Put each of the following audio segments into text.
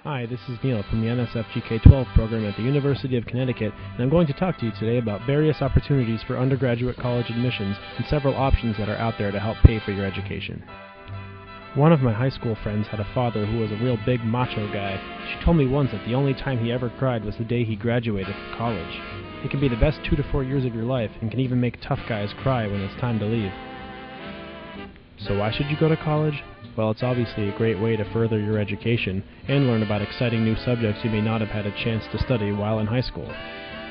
Hi, this is Neil from the NSF K-12 program at the University of Connecticut, and I'm going to talk to you today about various opportunities for undergraduate college admissions and several options that are out there to help pay for your education. One of my high school friends had a father who was a real big macho guy. She told me once that the only time he ever cried was the day he graduated from college. It can be the best 2 to 4 years of your life and can even make tough guys cry when it's time to leave. So why should you go to college? Well, it's obviously a great way to further your education and learn about exciting new subjects you may not have had a chance to study while in high school.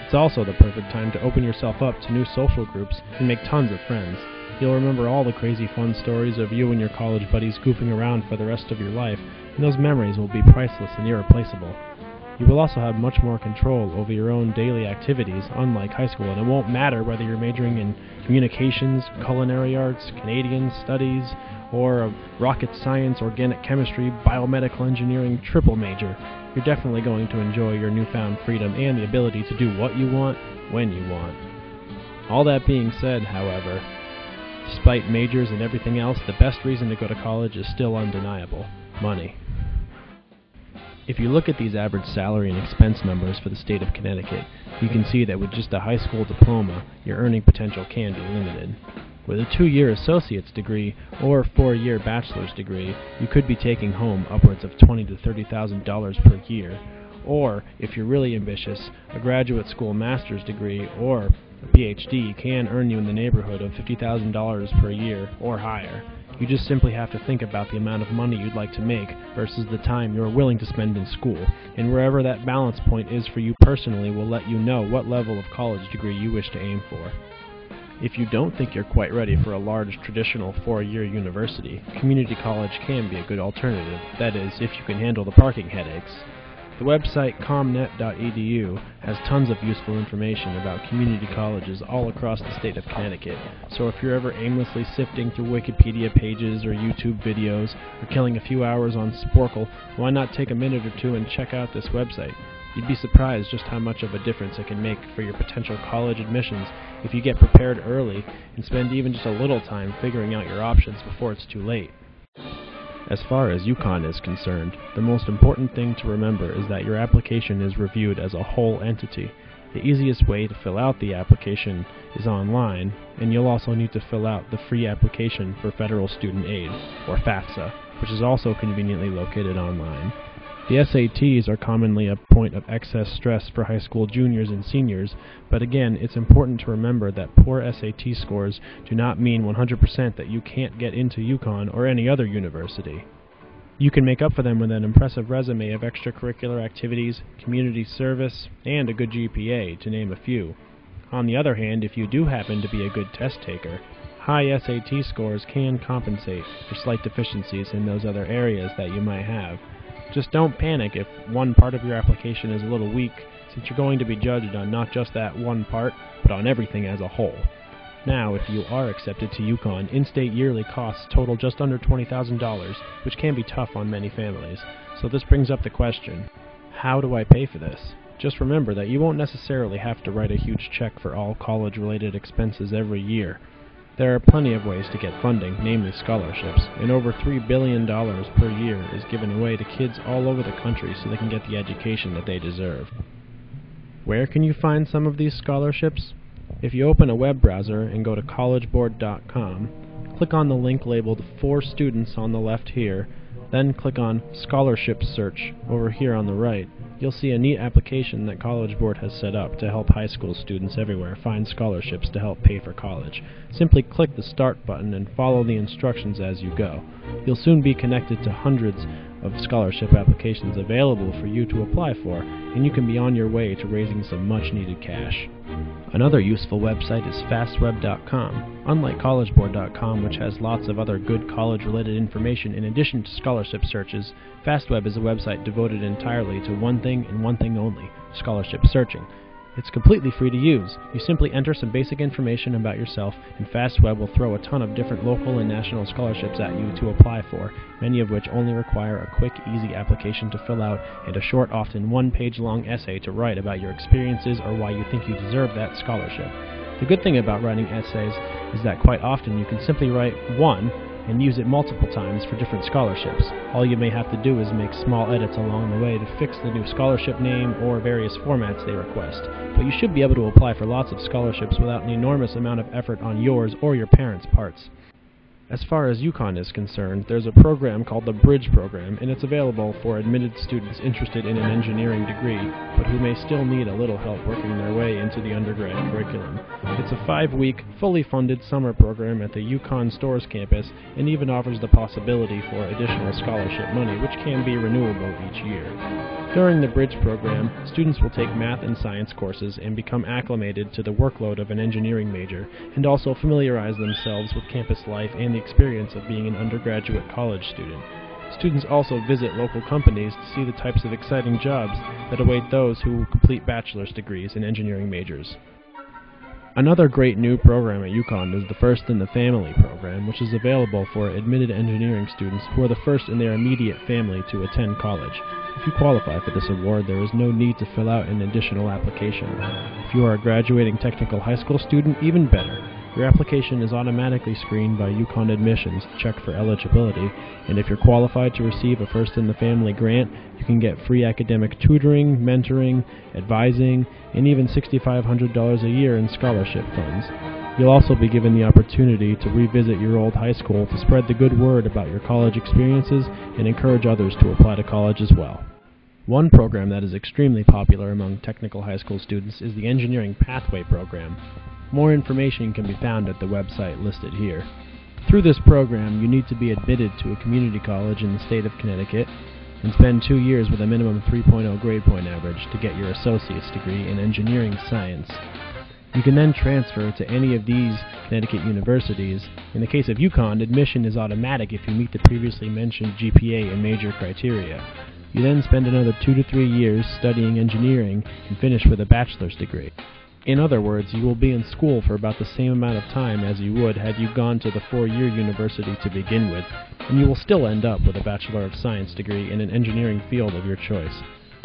It's also the perfect time to open yourself up to new social groups and make tons of friends. You'll remember all the crazy fun stories of you and your college buddies goofing around for the rest of your life, and those memories will be priceless and irreplaceable. You will also have much more control over your own daily activities, unlike high school, and it won't matter whether you're majoring in communications, culinary arts, Canadian studies, or a rocket science, organic chemistry, biomedical engineering triple major. You're definitely going to enjoy your newfound freedom and the ability to do what you want, when you want. All that being said, however, despite majors and everything else, the best reason to go to college is still undeniable: money. If you look at these average salary and expense numbers for the state of Connecticut, you can see that with just a high school diploma, your earning potential can be limited. With a 2-year associate's degree or 4-year bachelor's degree, you could be taking home upwards of $20,000 to $30,000 per year. Or, if you're really ambitious, a graduate school master's degree or a PhD can earn you in the neighborhood of $50,000 per year or higher. You just simply have to think about the amount of money you'd like to make versus the time you're willing to spend in school, and wherever that balance point is for you personally will let you know what level of college degree you wish to aim for. If you don't think you're quite ready for a large traditional 4-year university, community college can be a good alternative, that is, if you can handle the parking headaches. The website comnet.edu has tons of useful information about community colleges all across the state of Connecticut, so if you're ever aimlessly sifting through Wikipedia pages or YouTube videos, or killing a few hours on Sporkle, why not take a minute or two and check out this website? You'd be surprised just how much of a difference it can make for your potential college admissions if you get prepared early and spend even just a little time figuring out your options before it's too late. As far as UConn is concerned, the most important thing to remember is that your application is reviewed as a whole entity. The easiest way to fill out the application is online, and you'll also need to fill out the free application for Federal Student Aid, or FAFSA, which is also conveniently located online. The SATs are commonly a point of excess stress for high school juniors and seniors, but again, it's important to remember that poor SAT scores do not mean 100% that you can't get into UConn or any other university. You can make up for them with an impressive resume of extracurricular activities, community service, and a good GPA, to name a few. On the other hand, if you do happen to be a good test taker, high SAT scores can compensate for slight deficiencies in those other areas that you might have. Just don't panic if one part of your application is a little weak, since you're going to be judged on not just that one part, but on everything as a whole. Now, if you are accepted to UConn, in-state yearly costs total just under $20,000, which can be tough on many families. So this brings up the question, how do I pay for this? Just remember that you won't necessarily have to write a huge check for all college-related expenses every year. There are plenty of ways to get funding, namely scholarships, and over $3 billion per year is given away to kids all over the country so they can get the education that they deserve. Where can you find some of these scholarships? If you open a web browser and go to collegeboard.com, click on the link labeled For Students on the left here, then click on Scholarship Search over here on the right. You'll see a neat application that College Board has set up to help high school students everywhere find scholarships to help pay for college. Simply click the Start button and follow the instructions as you go. You'll soon be connected to hundreds of scholarship applications available for you to apply for, and you can be on your way to raising some much-needed cash. Another useful website is fastweb.com. Unlike collegeboard.com, which has lots of other good college-related information in addition to scholarship searches, FastWeb is a website devoted entirely to one thing and one thing only: scholarship searching. It's completely free to use. You simply enter some basic information about yourself, and FastWeb will throw a ton of different local and national scholarships at you to apply for, many of which only require a quick, easy application to fill out and a short, often one-page-long essay to write about your experiences or why you think you deserve that scholarship. The good thing about writing essays is that quite often you can simply write one and use it multiple times for different scholarships. All you may have to do is make small edits along the way to fix the new scholarship name or various formats they request, but you should be able to apply for lots of scholarships without an enormous amount of effort on yours or your parents' parts. As far as UConn is concerned, there's a program called the Bridge Program, and it's available for admitted students interested in an engineering degree, but who may still need a little help working their way into the undergrad curriculum. It's a 5-week, fully funded summer program at the UConn Stores campus, and even offers the possibility for additional scholarship money, which can be renewable each year. During the Bridge Program, students will take math and science courses and become acclimated to the workload of an engineering major, and also familiarize themselves with campus life and the experience of being an undergraduate college student. Students also visit local companies to see the types of exciting jobs that await those who complete bachelor's degrees in engineering majors. Another great new program at UConn is the First in the Family program, which is available for admitted engineering students who are the first in their immediate family to attend college. If you qualify for this award, there is no need to fill out an additional application. If you are a graduating technical high school student, even better. Your application is automatically screened by UConn Admissions to check for eligibility, and if you're qualified to receive a First in the Family grant, you can get free academic tutoring, mentoring, advising, and even $6,500 a year in scholarship funds. You'll also be given the opportunity to revisit your old high school to spread the good word about your college experiences and encourage others to apply to college as well. One program that is extremely popular among technical high school students is the Engineering Pathway program. More information can be found at the website listed here. Through this program, you need to be admitted to a community college in the state of Connecticut and spend 2 years with a minimum 3.0 grade point average to get your associate's degree in engineering science. You can then transfer to any of these Connecticut universities. In the case of UConn, admission is automatic if you meet the previously mentioned GPA and major criteria. You then spend another 2 to 3 years studying engineering and finish with a bachelor's degree. In other words, you will be in school for about the same amount of time as you would had you gone to the 4-year university to begin with, and you will still end up with a Bachelor of Science degree in an engineering field of your choice.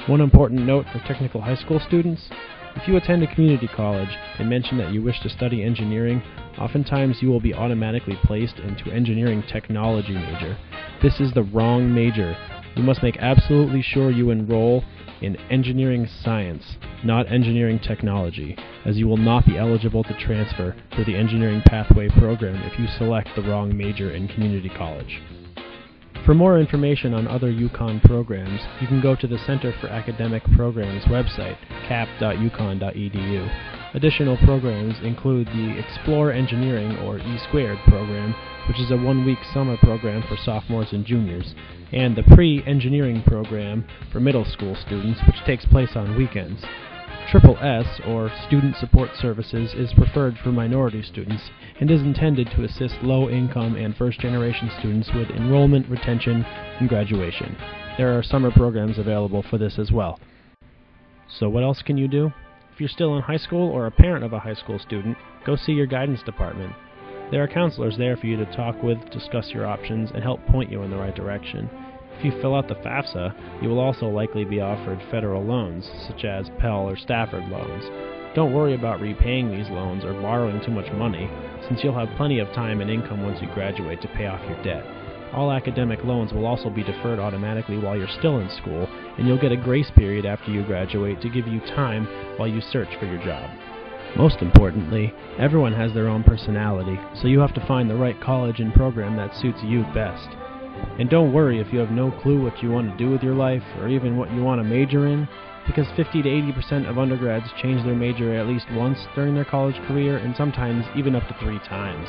One important note for technical high school students: if you attend a community college and mention that you wish to study engineering, oftentimes you will be automatically placed into engineering technology major. This is the wrong major. You must make absolutely sure you enroll in engineering science, not engineering technology, as you will not be eligible to transfer to the Engineering Pathway program if you select the wrong major in community college. For more information on other UConn programs, you can go to the Center for Academic Programs website, cap.uconn.edu. Additional programs include the Explore Engineering, or E2 program, which is a 1-week summer program for sophomores and juniors, and the Pre-Engineering program for middle school students, which takes place on weekends. SSS, or Student Support Services, is preferred for minority students and is intended to assist low-income and first-generation students with enrollment, retention, and graduation. There are summer programs available for this as well. So what else can you do? If you're still in high school or a parent of a high school student, go see your guidance department. There are counselors there for you to talk with, discuss your options, and help point you in the right direction. If you fill out the FAFSA, you will also likely be offered federal loans, such as Pell or Stafford loans. Don't worry about repaying these loans or borrowing too much money, since you'll have plenty of time and income once you graduate to pay off your debt. All academic loans will also be deferred automatically while you're still in school, and you'll get a grace period after you graduate to give you time while you search for your job. Most importantly, everyone has their own personality, so you have to find the right college and program that suits you best. And don't worry if you have no clue what you want to do with your life, or even what you want to major in, because 50 to 80% of undergrads change their major at least once during their college career, and sometimes even up to 3 times.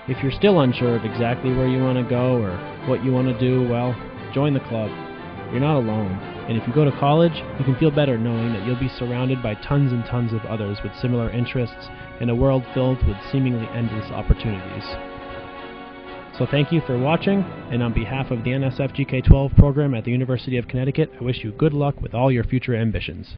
If you're still unsure of exactly where you want to go or what you want to do, well, join the club. You're not alone, and if you go to college, you can feel better knowing that you'll be surrounded by tons and tons of others with similar interests in a world filled with seemingly endless opportunities. So thank you for watching, and on behalf of the NSF GK12 program at the University of Connecticut, I wish you good luck with all your future ambitions.